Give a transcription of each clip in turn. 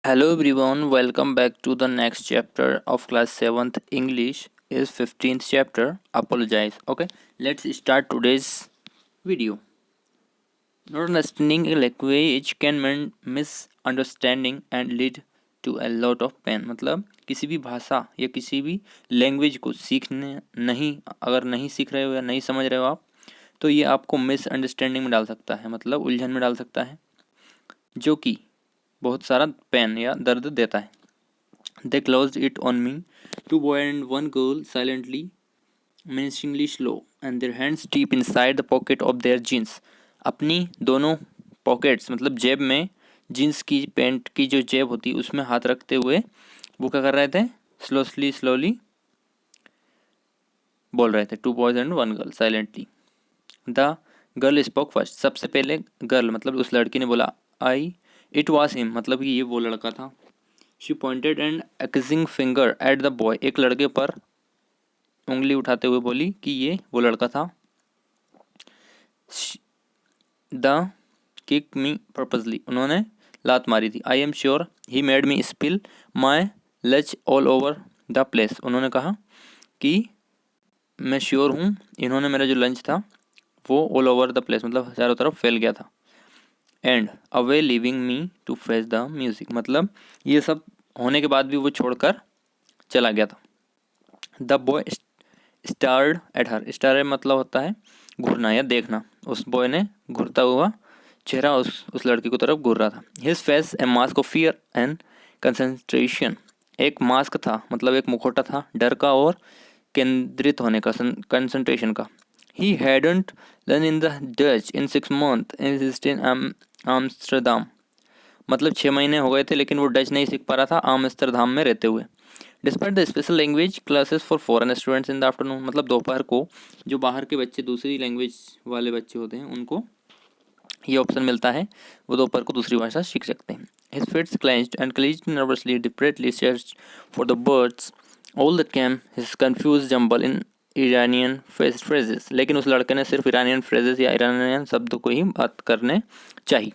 Hello everyone, welcome back to the next chapter of class 7th English is 15th chapter apologize. Okay, let's start today's video. Not understanding a language can mean misunderstanding and lead to a lot of pain. मतलब किसी भी भाषा या किसी भी language को सीखने नहीं अगर नहीं सीख रहे हो या नहीं समझ रहे हो आप तो ये आपको मिसअंडरस्टैंडिंग में डाल सकता है, मतलब उलझन में डाल सकता है, जो कि बहुत सारा पेन या दर्द देता है. They closed it on me, two boys and one girl, silently, menacingly slow, and their hands deep inside the pocket of their jeans. अपनी दोनों पॉकेट्स मतलब जेब में, जीन्स की पैंट की जो जेब होती उसमें हाथ रखते हुए वो क्या कर रहे थे, स्लोली बोल रहे थे. Two boys and one girl silently. The girl spoke first. सबसे पहले गर्ल मतलब उस लड़की ने बोला, आई इट वॉज हिम, मतलब कि ये वो लड़का था. She pointed an accusing finger at the boy. एक लड़के पर उंगली उठाते हुए बोली कि ये वो लड़का था. The kick me purposely. उन्होंने लात मारी थी. I am sure he made me spill my lunch all over the place. उन्होंने कहा कि मैं श्योर हूँ इन्होंने मेरा जो लंच था वो ऑल ओवर द प्लेस मतलब चारों तरफ फैल गया था. And away living me to face the music. मतलब ये सब होने के बाद भी वो छोड़कर चला गया था. The boy stared at her. Stare मतलब होता है घूरना या देखना. उस बॉय ने घूरता हुआ चेहरा उस लड़की की तरफ घूर रहा था. His face A mask of fear and concentration. एक मास्क था मतलब एक मुखौटा था डर का और केंद्रित होने का, कंसंट्रेशन का. He hadn't learn in the Dutch in 6 months in Amsterdam. मतलब 6 महीने हो गए थे लेकिन वो डच नहीं सीख पा रहा था आम्स्टरडाम में रहते हुए. Despite the special language classes for foreign students in the afternoon. मतलब दोपहर को जो बाहर के बच्चे दूसरी लैंग्वेज वाले बच्चे होते हैं उनको ये ऑप्शन मिलता है, वो दोपहर को दूसरी भाषा सीख सकते हैं. His fists clenched and clenched nervously, desperately searched for the words. All that came his confused jumble in Iranian phrases. लेकिन उस लड़के ने सिर्फ ईरानियन फ्रेजेस या ईरानियन शब्द को ही बात करने चाहिए.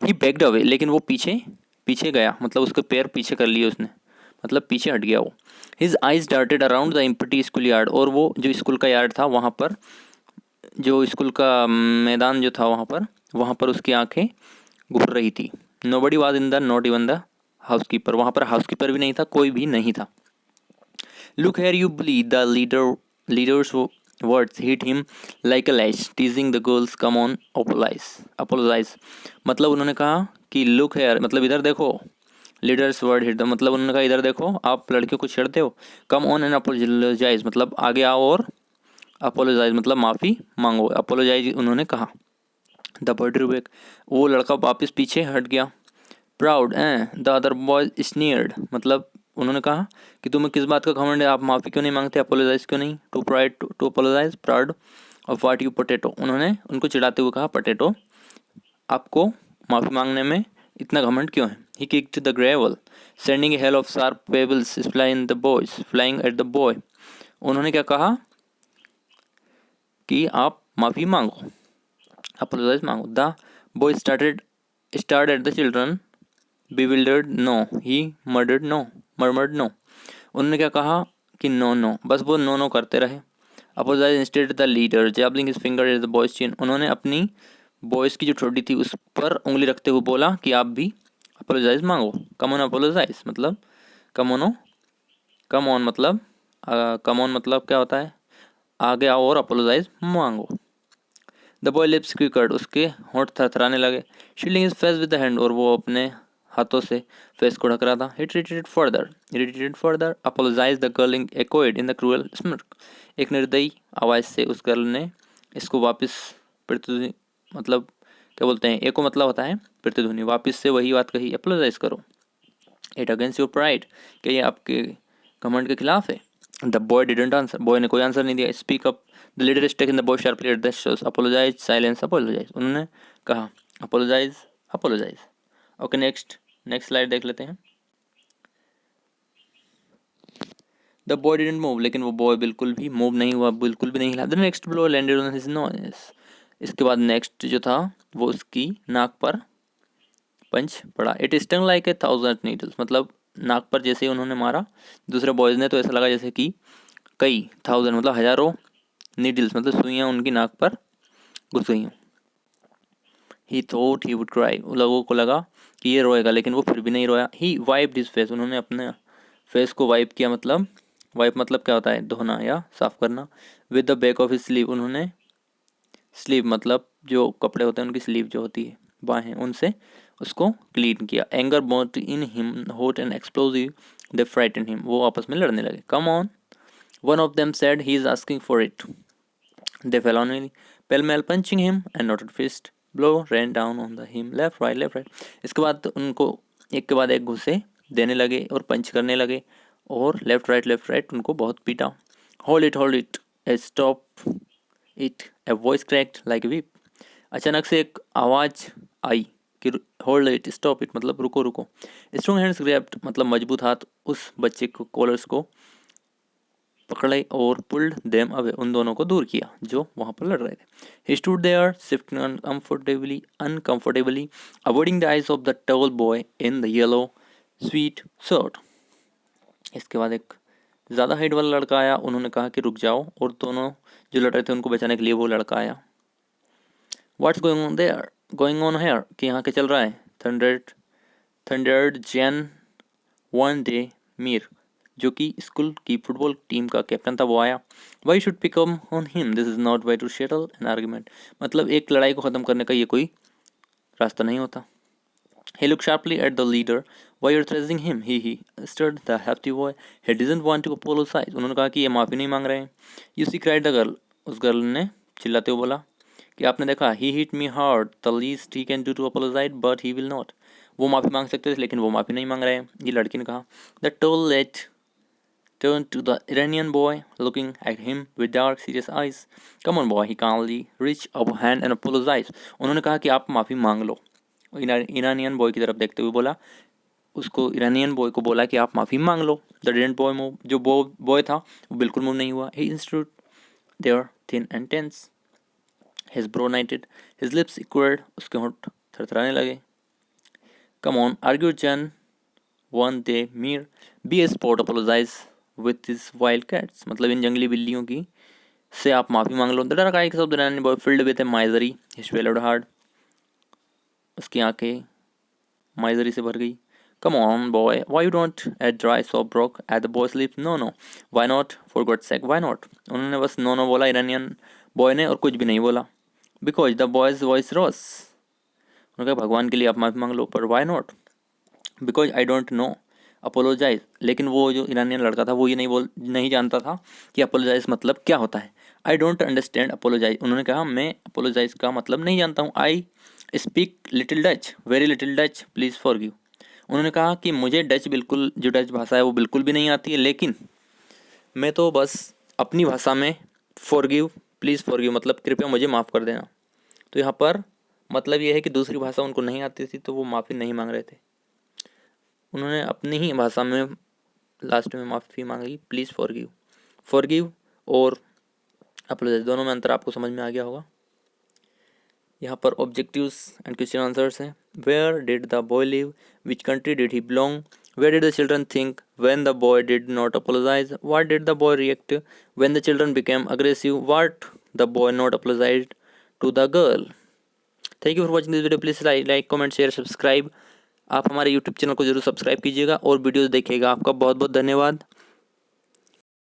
He backed away. लेकिन वो पीछे गया, मतलब उसके पैर पीछे कर लिए उसने, मतलब पीछे हट गया वो. His eyes darted around the empty school yard. और वो जो स्कूल का यार्ड था वहाँ पर, जो स्कूल का मैदान जो था वहाँ पर उसकी आंखें घूर रही थी. Nobody was in the not even the housekeeper. वहाँ पर हाउसकीपर भी नहीं था, कोई भी नहीं था. Look here you bully. The leaders words hit him like a lash, teasing the girls come on apologise. मतलब उन्होंने कहा कि लुक हेयर मतलब इधर देखो. लीडर्स वर्ड हिट द मतलब उन्होंने कहा इधर देखो, आप लड़कियों को छेड़ते हो. कम ऑन एंड अपोलोजाइज मतलब आगे आओ और अपोलोजाइज मतलब माफ़ी मांगो. अपोलोजाइज उन्होंने कहा. The boy drew back. वो लड़का वापस पीछे हट गया. Proud the other boy sneered. मतलब उन्होंने कहा कि तुम्हें किस बात का घमंड है, आप माफ़ी क्यों नहीं मांगते, अपोलोजाइज क्यों नहीं. Too pride to apologise, proud of what you potato. उन्होंने उनको चिढ़ाते हुए कहा, पोटैटो आपको माफ़ी मांगने में इतना घमंड क्यों है. He kicked the gravel sending a hail of sharp pebbles flying at the boy. उन्होंने क्या कहा कि आप माफ़ी मांगो, अपोलोजाइज मांगो. The boy stared at the children bewildered. No, he murmured no. उन्होंने क्या कहा कि नो, बस वो नो करते रहे. Apologise instead the leader jabbing his finger at the boy's chin. उन्होंने अपनी बॉयज़ की जो ठोड़ी थी उस पर उंगली रखते हुए बोला कि आप भी अपोलोजाइज मांगो. कम ऑन अपोलोजाइज मतलब कम ऑन मतलब क्या होता है, आगे आओ और अपोलोजाइज मांगो. The boy's lips quivered. उसके होंठ थरथराने लगे. Shielding his face with the hand. और वो अपने हाथों से फेस को ढक रहा था. He retreated further. Apologized. The girl echoed in the cruel smirk. एक निर्दयी आवाज़ से उस गर्ल ने इसको वापस प्रतिध्वनि मतलब क्या बोलते हैं, एको मतलब होता है प्रतिध्वनि, वापस से वही बात कही, अपोलोजाइज करो. It against your pride. क्या ये आपके घमंड के खिलाफ है. The boy didn't answer. Boy ने कोई आंसर नहीं दिया. Speak up. The leader stake in the boy sharply at the shows. Apologise silence apologise. उन्होंने कहा अपोलोजाइज. ओके, नेक्स्ट स्लाइड देख लेते हैं. The boy didn't move. लेकिन वो बॉय बिल्कुल भी मूव नहीं हुआ, बिल्कुल भी नहीं हिला. The next blow landed on his nose. इसके बाद नेक्स्ट जो था वो उसकी नाक पर पंच पड़ा। It stung like a 1000 needles, मतलब नाक पर जैसे ही उन्होंने मारा दूसरे बॉयज़ ने तो ऐसा लगा जैसे कि कई 1000 मतलब हज़ारों नीडल्स मतलब सुइयाँ उनकी नाक पर घुस गई हों। ही थॉट ही वुड क्राई, लोगों को लगा कि ये रोएगा, लेकिन वो फिर भी नहीं रोया। ही वाइप्ड हिज फेस, उन्होंने अपने फेस को वाइप किया, मतलब वाइप मतलब क्या होता है, धोना या साफ करना। With the back of his sleeve, उन्होंने स्लीव मतलब जो कपड़े होते हैं उनकी स्लीव जो होती है बाहें, उनसे उसको क्लीन किया। Anger burned in him hot and explosive, they frighten him, वो आपस में लड़ने लगे। Come on, one of them said, he is asking for it. They fell on him, pale male punching him and knotted fist blow ran down on the him, left right left right. इसके बाद उनको एक के बाद एक घुसे देने लगे और पंच करने लगे और लेफ्ट राइट उनको बहुत पीटा। Hold it stop it, a voice cracked like whip. अचानक से एक आवाज़ आई कि होल्ड इट स्टॉप इट, मतलब रुको रुको। स्ट्रॉन्ग हैंड्स ग्रैब्ड, मतलब मजबूत हाथ उस बच्चे को कॉलर्स को पकड़े और पुल्ड देम अवे, उन दोनों को दूर किया जो वहाँ पर लड़ रहे थे। He stood there shifting uncomfortably avoiding the eyes of the tall boy in the yellow sweet shirt. इसके बाद एक ज़्यादा हाइट वाला लड़का आया, उन्होंने कहा कि रुक जाओ, और दोनों जो लड़ रहे थे उनको बचाने के लिए वो लड़का आया। व्हाट्स गोइंग ऑन हेयर, कि यहाँ के चल रहा है। Thundered Jain one day Mir, जो कि स्कूल की फुटबॉल टीम का कैप्टन था, वो आया। Why should pick on him, this is not way to settle an argument, मतलब एक लड़ाई को ख़त्म करने का ये कोई रास्ता नहीं होता। He looked sharply at the leader. Why you're threatening him? He stirred the hefty boy. He didn't want to apologize. उन्होंने कहा कि ये माफ़ी नहीं मांग रहे हैं। You see, cried the girl. उस गर्ल ने चिल्लाते हुए बोला कि आपने देखा, he hit me hard. The least he can do to apologize, but he will not. वो माफ़ी मांग सकते थे लेकिन वो माफ़ी नहीं मांग रहे हैं। ये लड़की ने कहा। The tall lad turned to the Iranian boy, looking at him with dark, serious eyes. Come on, boy. He calmly reached up a hand and apologized. उन्होंने कहा कि आप माफ़ी मांग लो। ईरानियन बॉय की तरफ देखते हुए बोला, उसको ईरानियन बॉय को बोला कि आप माफ़ी मांग लो। द डिडंट बॉय मूव, जो बॉय था वो बिल्कुल मूव नहीं हुआ। He stood there thin and tense, his brow knitted, his lips quivered, उसके होंठ थरथराने लगे। कम ऑन आर्ग्यू जन वन डे मीर, be a spot apologise with his wild cats, मतलब इन जंगली बिल्लियों की से आप माफ़ी मांग लो। The dark eyes of the Iranian boy filled with a misery, he स्वेलड hard, उसकी आंखें माइजरी से भर गई। Come on boy, why you don't at dry soap broke at the boy's lip, no no, why not, for God sake why not. उन्होंने बस no no बोला Iranian boy ने, और कुछ भी नहीं बोला। Because the boy's voice rose, उन्होंने कहा भगवान के लिए आप माफ़ी मांग लो, पर why not, because I don't know apologize. लेकिन वो जो ईरानियन लड़का था वो ये नहीं जानता था कि अपोलोजाइज मतलब क्या होता है। आई डोंट अंडरस्टैंड अपोलोजाइज, उन्होंने कहा मैं अपोलोजाइज का मतलब नहीं जानता हूँ। I speak little Dutch, very little Dutch, please forgive. उन्होंने कहा कि मुझे डच बिल्कुल, जो डच भाषा है वो बिल्कुल भी नहीं आती है, लेकिन मैं तो बस अपनी भाषा में फॉरगिव, प्लीज़ फॉरगिव मतलब कृपया मुझे माफ़ कर देना। तो यहाँ पर मतलब ये है कि दूसरी भाषा उनको नहीं आती थी तो वो माफ़ी नहीं मांग रहे थे, उन्होंने अपनी ही भाषा में लास्ट में माफ़ी मांगी, प्लीज़ फॉरगिव और अपोलोजाइज, दोनों में अंतर आपको समझ में आ गया होगा। यहाँ पर ऑब्जेक्टिव्स एंड क्वेश्चन आंसर्स हैं। Where did the boy live, which country did he belong, where did the children think when the boy did not apologize, what did the boy react when the children became aggressive, what the boy not apologize to the girl. Thank you for watching this video, please like comment share subscribe. आप हमारे YouTube channel को जरूर subscribe कीजिएगा और videos देखिएगा। आपका बहुत बहुत धन्यवाद।